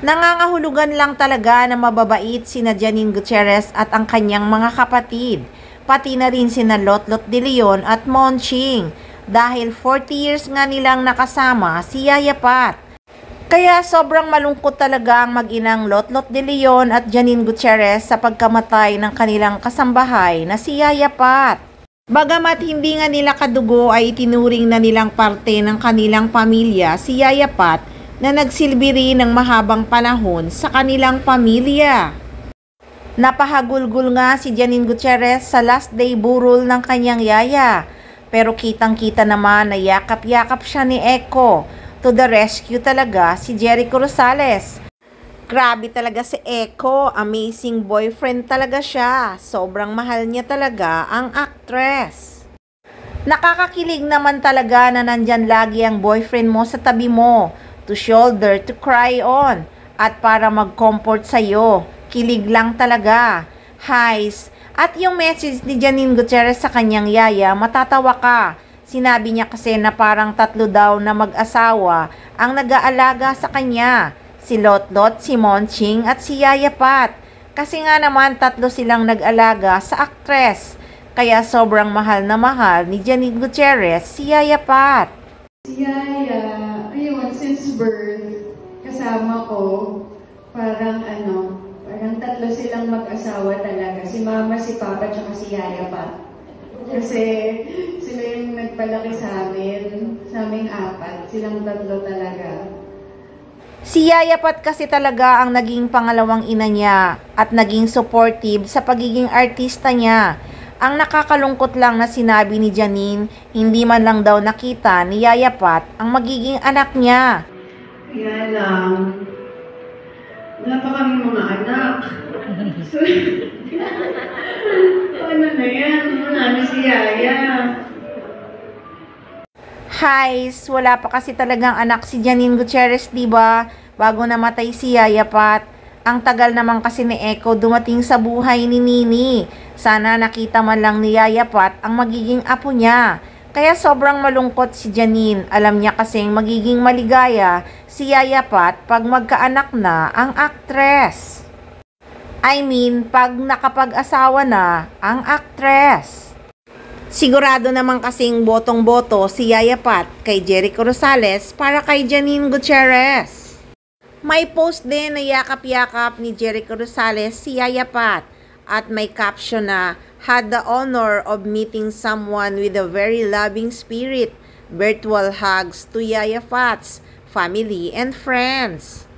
Nangangahulugan lang talaga na mababait sina Janine Gutierrez at ang kanyang mga kapatid, pati na rin sina Lotlot de Leon at Monching, dahil 40 years nga nilang nakasama si Yaya Pat. Kaya sobrang malungkot talaga ang mag-inang Lotlot de Leon at Janine Gutierrez sa pagkamatay ng kanilang kasambahay na si Yaya Pat. Bagamat hindi nga nila kadugo ay itinuring na nilang parte ng kanilang pamilya si Yaya Pat na nagsilbi rin ng mahabang panahon sa kanilang pamilya. Napahagulgul nga si Janine Gutierrez sa last day burol ng kanyang yaya, pero kitang-kita naman na yakap-yakap siya ni Echo. To the rescue talaga si Jericho Rosales. Grabe talaga si Echo, amazing boyfriend talaga siya. Sobrang mahal niya talaga ang actress. Nakakakilig naman talaga na nandyan lagi ang boyfriend mo sa tabi mo, to shoulder to cry on, at para mag-comfort sa'yo. Kilig lang talaga. Highs. At yung message ni Janine Gutierrez sa kanyang yaya, matatawa ka. Sinabi niya kasi na parang 3 daw na mag-asawa ang nag-aalaga sa kanya. Si Lotlot, si Monching at si Yaya Pat. Kasi nga naman 3 silang nag-alaga sa actress. Kaya sobrang mahal na mahal ni Janine Gutierrez si Yaya Pat. Si Yaya, ayun, since birth, kasama ko, parang 3 silang mag-asawa talaga. Si Mama, si Papa, tsaka si Yaya Pat. Kasi sila yung nagpalaki sa aming 4. Silang 3 talaga. Si Yaya Pat kasi talaga ang naging pangalawang ina niya at naging supportive sa pagiging artista niya. Ang nakakalungkot lang na sinabi ni Janine, hindi man lang daw nakita ni Yaya Pat ang magiging anak niya. Kaya lang, wala pa kami mga anak. So, ano na yan? Wala na si Yaya. Highs, wala pa kasi talagang anak si Janine Gutierrez, diba? Bago namatay si Yaya Pat. Ang tagal naman kasi ni Echo dumating sa buhay ni Nini. Sana nakita man lang ni Yaya Pat ang magiging apo niya. Kaya sobrang malungkot si Janine. Alam niya kasing magiging maligaya si Yaya Pat pag magkaanak na ang actress. I mean, pag nakapag-asawa na ang actress. Sigurado naman kasing botong-boto si Yaya Pat kay Jericho Rosales para kay Janine Gutierrez. May post din na yakap-yakap ni Jericho Rosales si Yaya Pat at may caption na, "Had the honor of meeting someone with a very loving spirit. Virtual hugs to Yaya Pat's family and friends."